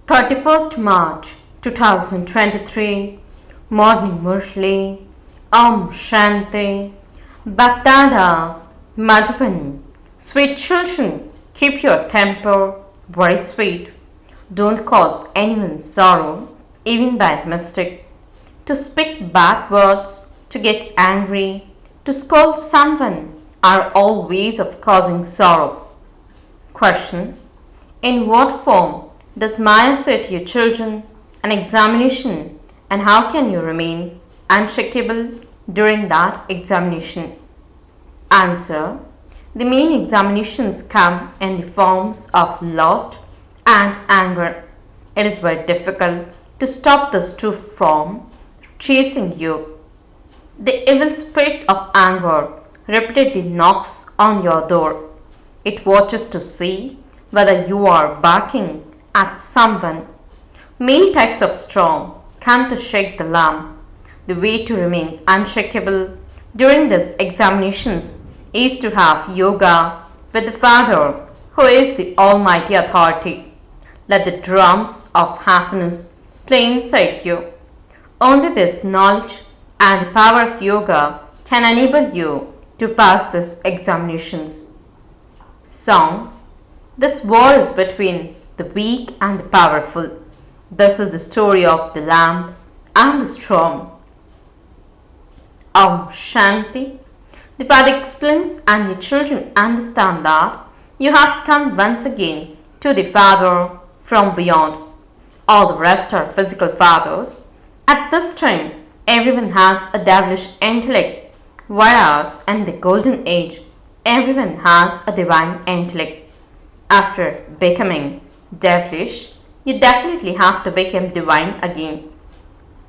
31st March 2023, Morning Murli, Om Shanti, BapDada, Madhuban. Sweet children, keep your temper very sweet. Don't cause anyone sorrow, even by mistake. To speak bad words, to get angry, to scold someone are all ways of causing sorrow. Question: in what form does Maya say to your children an examination, and how can you remain unshakable during that examination? Answer: the main examinations come in the forms of lust and anger. It is very difficult to stop this two from chasing you. The evil spirit of anger repeatedly knocks on your door. It watches to see whether you are barking at someone. Many types of storm come to shake the lamp. The way to remain unshakable during these examinations is to have yoga with the Father, who is the Almighty Authority. Let the drums of happiness play inside you. Only this knowledge and the power of yoga can enable you to pass these examinations. Song: this war is between the weak and the powerful. This is the story of the lamb and the storm. Om Shanti. The Father explains, and your children understand that you have come once again to the Father from beyond. All the rest are physical fathers. At this time, everyone has a devilish intellect, whereas in the Golden Age, everyone has a divine intellect. After becoming devilish, you definitely have to become divine again.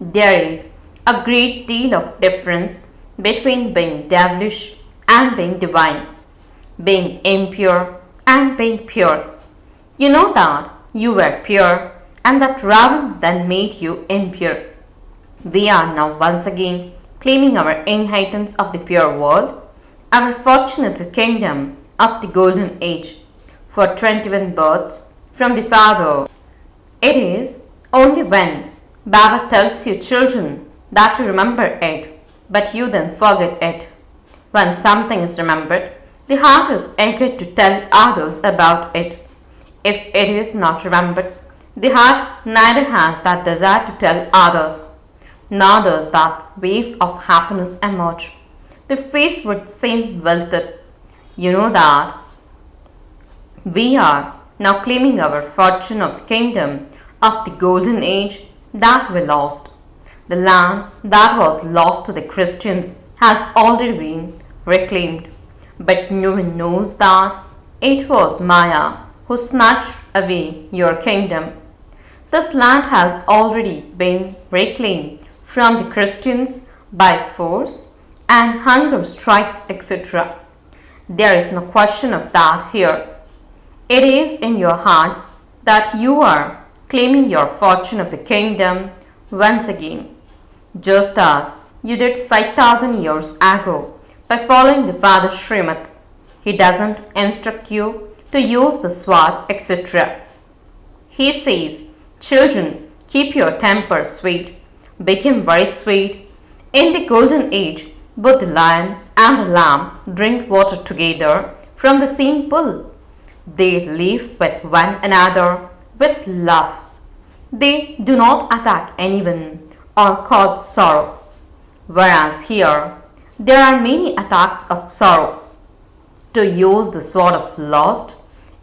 There is a great deal of difference between being devilish and being divine, being impure and being pure. You know that you were pure and that Ravan then made you impure. We are now once again claiming our inheritance of the pure world, our fortune of the kingdom of the Golden Age, for 21 births from the Father. It is only when Baba tells you children that you remember it, but you then forget it. When something is remembered, the heart is eager to tell others about it. If it is not remembered, the heart neither has that desire to tell others, nor does that wave of happiness emerge. The face would seem wilted. You know that we are now claiming our fortune of the kingdom of the Golden Age that we lost. The land that was lost to the Christians has already been reclaimed, but no one knows that it was Maya who snatched away your kingdom. This land has already been reclaimed from the Christians by force and hunger strikes, etc. There is no question of that here. It is in your hearts that you are claiming your fortune of the kingdom once again, just as you did 5,000 years ago by following the Father's Srimad. He doesn't instruct you to use the sword, etc. He says, children, keep your temper sweet, become very sweet. In the Golden Age, both the lion and the lamb drink water together from the same pool. They live with one another with love. They do not attack anyone or cause sorrow. Whereas here, there are many attacks of sorrow. To use the sword of lust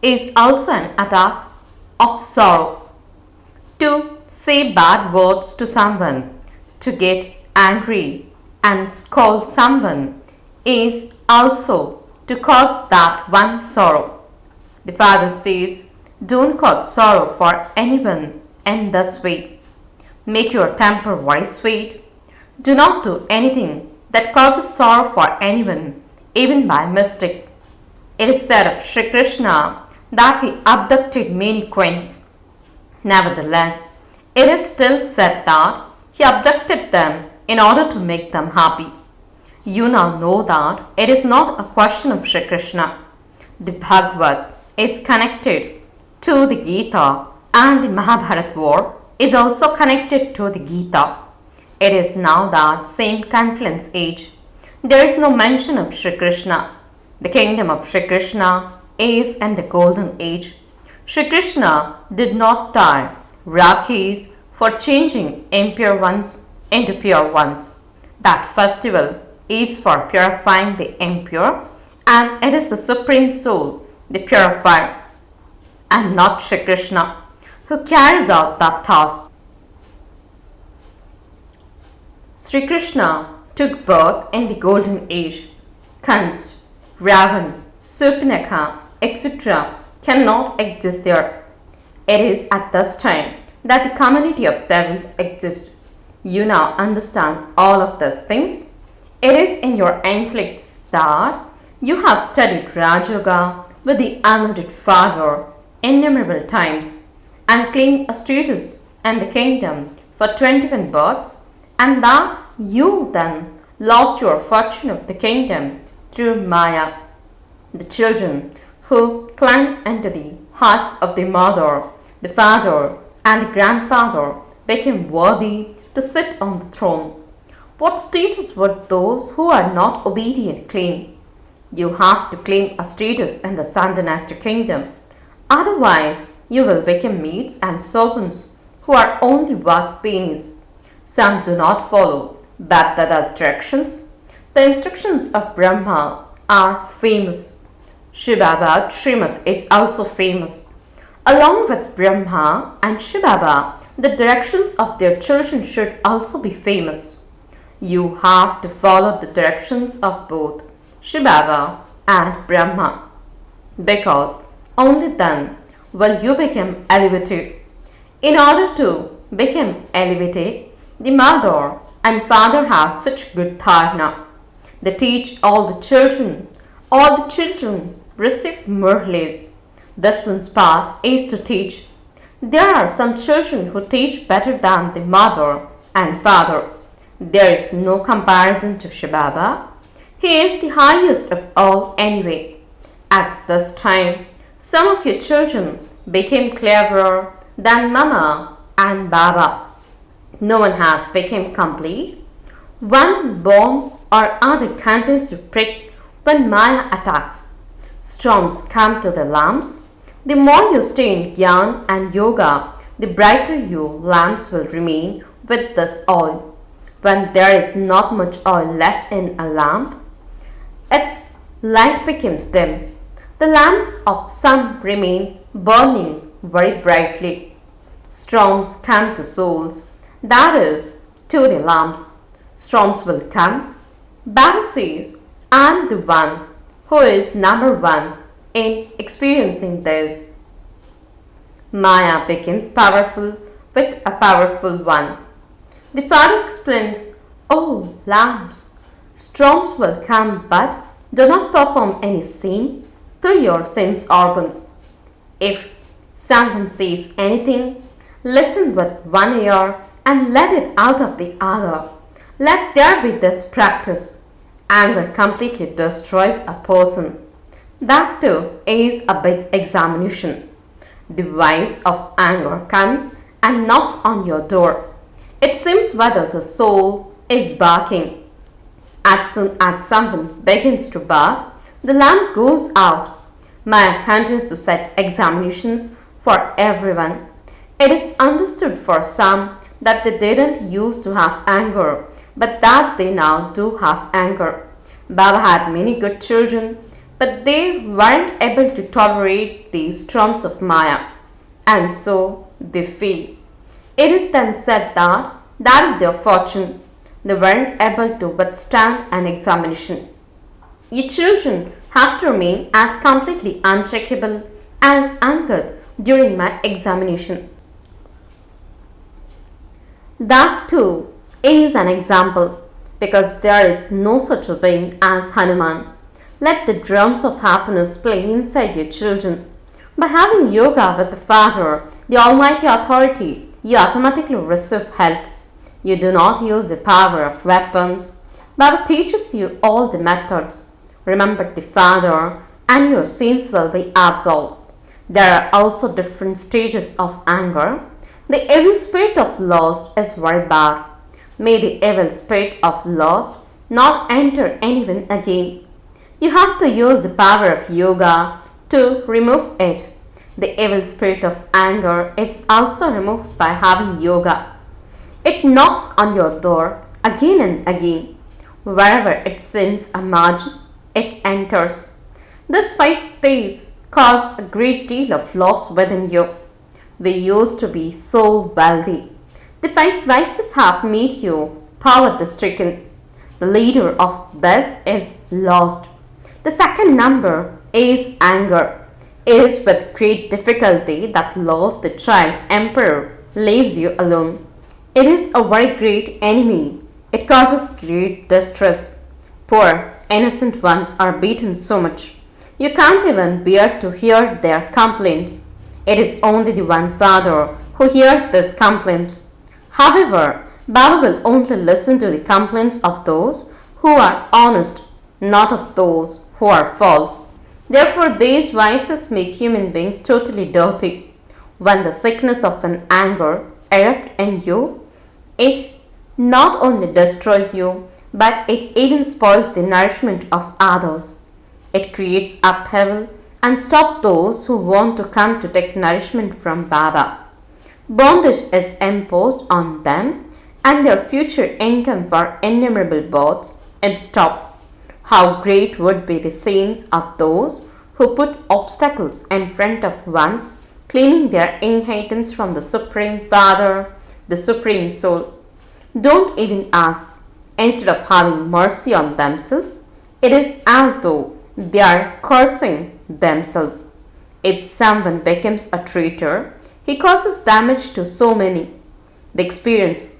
is also an attack of sorrow. To say bad words to someone, to get angry and scold someone is also to cause that one sorrow. The Father says, don't cause sorrow for anyone in this way. Make your temper very sweet. Do not do anything that causes sorrow for anyone, even by mistake. It is said of Sri Krishna that he abducted many queens. Nevertheless, it is still said that he abducted them in order to make them happy. You now know that it is not a question of Sri Krishna. The Bhagavad is connected to the Gita and the Mahabharata war is also connected to the Gita. It is now that same confluence age. There is no mention of Sri Krishna. The kingdom of Sri Krishna is in the golden age. Sri Krishna did not tie Rakis for changing impure ones into pure ones. That festival is for purifying the impure, and it is the Supreme Soul, the purifier, and not Sri Krishna, who carries out that task. Sri Krishna took birth in the golden age. Kans, Ravan, Surpanakha, etc. cannot exist there. It is at this time that the community of devils exists. You now understand all of these things. It is in your intellects that you have studied Raj Yoga with the unlimited Father innumerable times and claimed a status and the kingdom for 21 births, and that you then lost your fortune of the kingdom through Maya. The children who climbed into the hearts of the mother, the father, and the grandfather became worthy to sit on the throne. What status would those who are not obedient claim? You have to claim a status in the Sun Dynasty kingdom. Otherwise, you will become maids and servants who are only worth pennies. Some do not follow BapDada's directions. The instructions of Brahma are famous. Shivbaba Srimad is also famous. Along with Brahma and Shivbaba, the directions of their children should also be famous. You have to follow the directions of both Shivbaba and Brahma, because only then will you become elevated. In order to become elevated, the mother and father have such good dharana. They teach all the children. All the children receive Murlis. This one's part is to teach. There are some children who teach better than the mother and father. There is no comparison to Shivbaba. He is the highest of all anyway. At this time, some of your children became cleverer than Mama and Baba. No one has become complete. One bomb or other continues to prick when Maya attacks. Storms come to the lamps. The more you stay in Gyan and Yoga, the brighter your lamps will remain with this oil. When there is not much oil left in a lamp, its light becomes dim. The lamps of some remain burning very brightly. Storms come to souls, that is, to the lamps. Storms will come. Baba says, I am the one who is number one in experiencing this. Maya becomes powerful with a powerful one. The father explains, oh lamps, storms will come but do not perform any sin through your sense organs. If someone says anything, listen with one ear and let it out of the other. Let there be this practice. Anger completely destroys a person. That too is a big examination. The voice of anger comes and knocks on your door. It seems whether the soul is barking. As soon as someone begins to bark, the lamp goes out. Maya continues to set examinations for everyone. It is understood for some that they didn't used to have anger, but that they now do have anger. Baba had many good children, but they weren't able to tolerate the storms of Maya, and so they feel. It is then said that that is their fortune. They weren't able to withstand an examination. Your children have to remain as completely uncheckable as Angad during my examination. That too is an example, because there is no such a being as Hanuman. Let the drums of happiness play inside your children. By having yoga with the Father, the Almighty Authority, you automatically receive help. You do not use the power of weapons. Baba teaches you all the methods. Remember the Father, and your sins will be absolved. There are also different stages of anger. The evil spirit of lust is very bad. May the evil spirit of lust not enter anyone again. You have to use the power of yoga to remove it. The evil spirit of anger is also removed by having yoga. It knocks on your door again and again. Wherever it sends a margin, it enters. These 5 thieves cause a great deal of loss within you. We used to be so wealthy. The 5 vices have made you poverty stricken. The leader of this is lust. The second number is anger. It is with great difficulty that lust, the child emperor, leaves you alone. It is a very great enemy. It causes great distress. Poor, innocent ones are beaten so much. You can't even bear to hear their complaints. It is only the one Father who hears these complaints. However, Baba will only listen to the complaints of those who are honest, not of those who are false. Therefore, these vices make human beings totally dirty. When the sickness of an anger erupts in you, it not only destroys you, but it even spoils the nourishment of others. It creates upheaval and stops those who want to come to take nourishment from Baba. Bondage is imposed on them and their future income for innumerable births is stopped. How great would be the sins of those who put obstacles in front of one's claiming their inheritance from the Supreme Father, the Supreme Soul. Don't even ask. Instead of having mercy on themselves, it is as though they are cursing themselves. If someone becomes a traitor, he causes damage to so many. They experience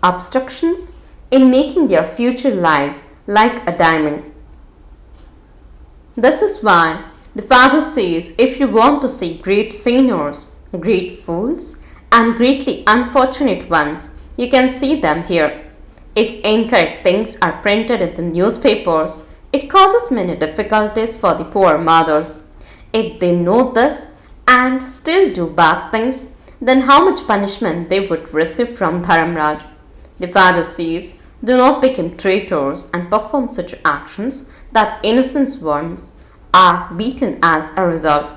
obstructions in making their future lives like a diamond. This is why the Father says if you want to see great sinners, great fools, and greatly unfortunate ones, you can see them here. If incorrect things are printed in the newspapers, it causes many difficulties for the poor mothers. If they know this and still do bad things, then how much punishment they would receive from Dharamraj. The Father says, do not become traitors and perform such actions that innocent ones are beaten as a result.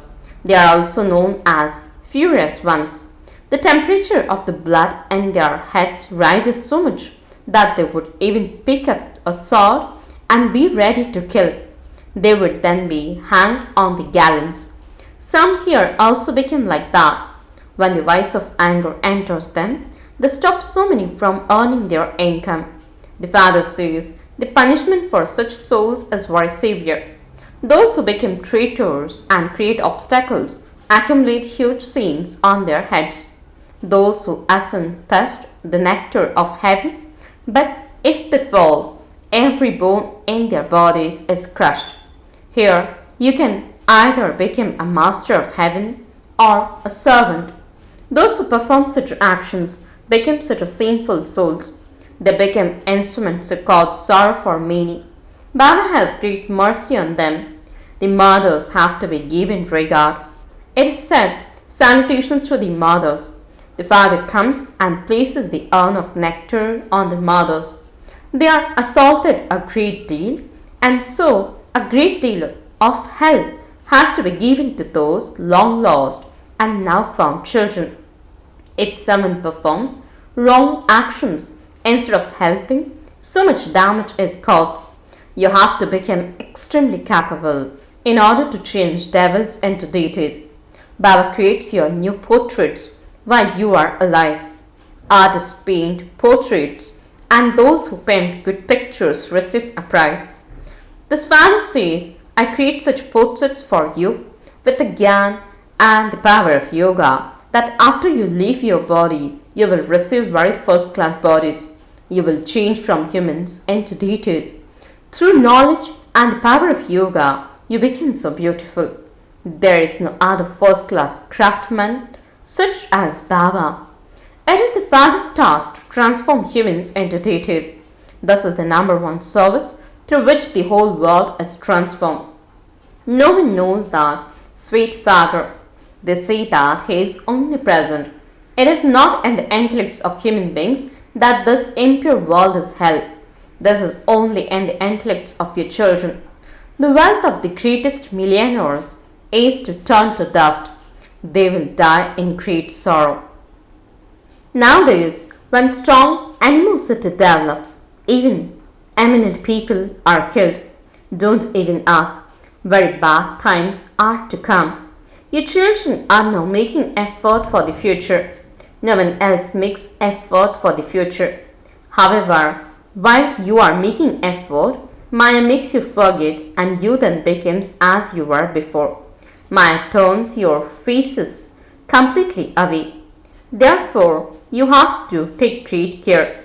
They are also known as furious ones. The temperature of the blood in their heads rises so much that they would even pick up a sword and be ready to kill. They would then be hanged on the gallows. Some here also become like that. When the vice of anger enters them, they stop so many from earning their income. The Father says the punishment for such souls is very severe. Those who become traitors and create obstacles accumulate huge sins on their heads. Those who ascend taste the nectar of heaven, but if they fall, every bone in their bodies is crushed. Here, you can either become a master of heaven or a servant. Those who perform such actions become such a sinful souls. They become instruments to cause sorrow for many. Baba has great mercy on them. The mothers have to be given regard. It is said, salutations to the mothers. The Father comes and places the urn of nectar on the mothers. They are assaulted a great deal, and so a great deal of help has to be given to those long lost and now found children. If someone performs wrong actions instead of helping, so much damage is caused. You have to become extremely capable in order to change devils into deities. Baba creates your new portraits while you are alive. Artists paint portraits, and those who paint good pictures receive a prize. This Father says, I create such portraits for you with the Gyan and the power of yoga that after you leave your body, you will receive very first class bodies. You will change from humans into deities. Through knowledge and the power of yoga, you become so beautiful. There is no other first class craftsman such as Baba. It is the Father's task to transform humans into deities. This is the number one service through which the whole world is transformed. No one knows that, sweet Father. They say that He is omnipresent. It is not in the intellects of human beings that this impure world is held. This is only in the intellects of your children. The wealth of the greatest millionaires is to turn to dust. They will die in great sorrow. Nowadays, when strong animosity develops, even eminent people are killed. Don't even ask. Very bad times are to come. Your children are now making effort for the future. No one else makes effort for the future. However, while you are making effort, Maya makes you forget and you then becomes as you were before. Maya turns your faces completely away. Therefore, you have to take great care.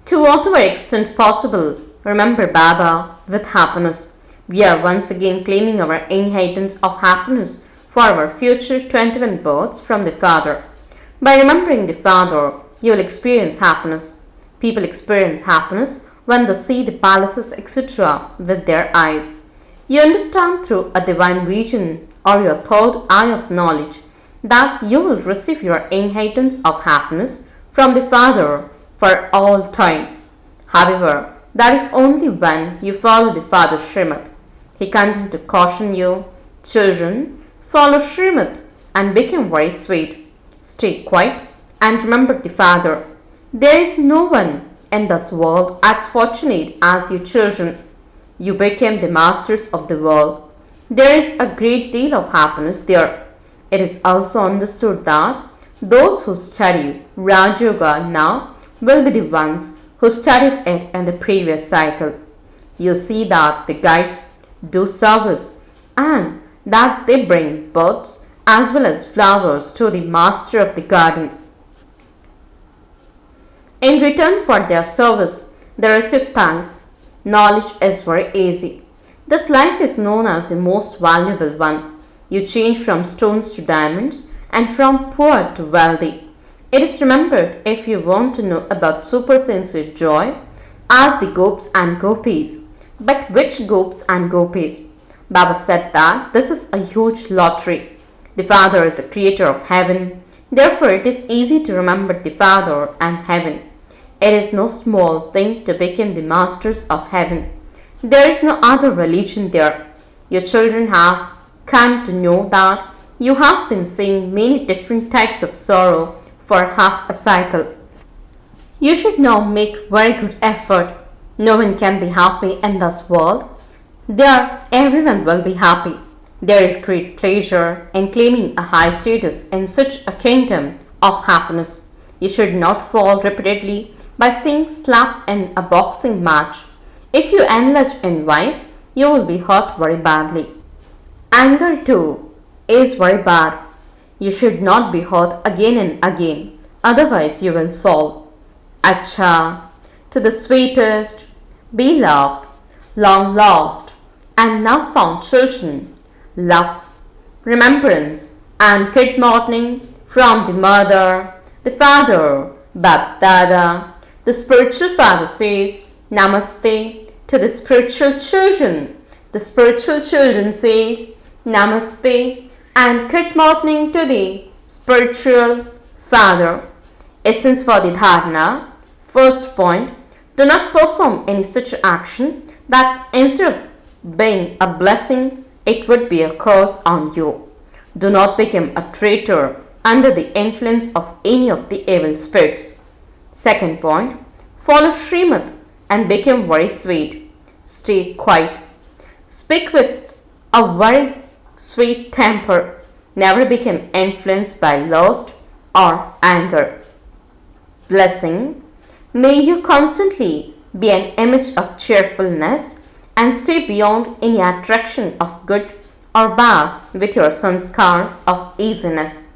To whatever extent possible, remember Baba with happiness. We are once again claiming our inheritance of happiness for our future 21 births from the Father. By remembering the Father, you will experience happiness. People experience happiness when they see the palaces, etc. with their eyes. You understand through a divine vision or your third eye of knowledge that you will receive your inheritance of happiness from the Father for all time. However, that is only when you follow the Father's Srimad. He continues to caution you, children, follow Srimad and become very sweet. Stay quiet and remember the Father. There is no one in this world as fortunate as you children. You became the masters of the world. There is a great deal of happiness there. It is also understood that those who study Raj Yoga now will be the ones who studied it in the previous cycle. You see that the guides do service and that they bring birds as well as flowers to the master of the garden. In return for their service, they receive thanks. Knowledge is very easy. This life is known as the most valuable one. You change from stones to diamonds and from poor to wealthy. It is remembered if you want to know about supersensuous joy, ask the gopis and gopis. But which gopis and gopis? Baba said that this is a huge lottery. The Father is the creator of heaven. Therefore, it is easy to remember the Father and heaven. It is no small thing to become the masters of heaven. There is no other religion there. Your children have come to know that you have been seeing many different types of sorrow for half a cycle. You should now make very good effort. No one can be happy in this world. There, everyone will be happy. There is great pleasure in claiming a high status in such a kingdom of happiness. You should not fall repeatedly by being slapped in a boxing match. If you indulge in vice, you will be hurt very badly. Anger too is very bad. You should not be hurt again and again, otherwise you will fall. Acha, to the sweetest, beloved, long lost, and now found children, love, remembrance, and good morning from the mother, the father, BapDada. The spiritual father says, Namaste to the spiritual children. The spiritual children says, Namaste and good morning to the spiritual father. Essence for the dharana. First point, do not perform any such action that instead of being a blessing, it would be a curse on you. Do not become a traitor under the influence of any of the evil spirits. Second point, follow Srimad and become very sweet. Stay quiet. Speak with a very sweet temper. Never become influenced by lust or anger. Blessing. May you constantly be an image of cheerfulness and stay beyond any attraction of good or bad with your sanskars of easiness.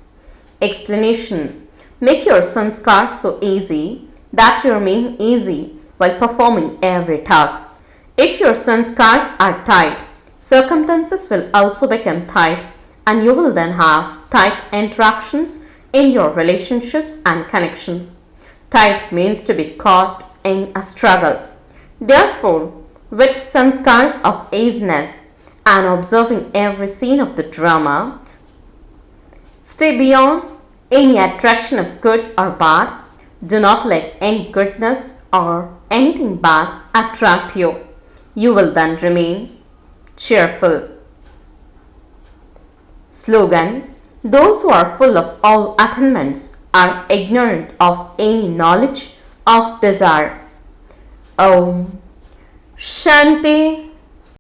Explanation. Make your sanskars so easy that you remain easy while performing every task. If your sanskars are tight, circumstances will also become tight and you will then have tight interactions in your relationships and connections. Tight means to be caught in a struggle. Therefore, with sanskars of easiness and observing every scene of the drama. Stay beyond any attraction of good or bad. Do not let any goodness or anything bad attract you. You will then remain cheerful. Slogan: those who are full of all attainments are ignorant of any knowledge of desire. Om Shanti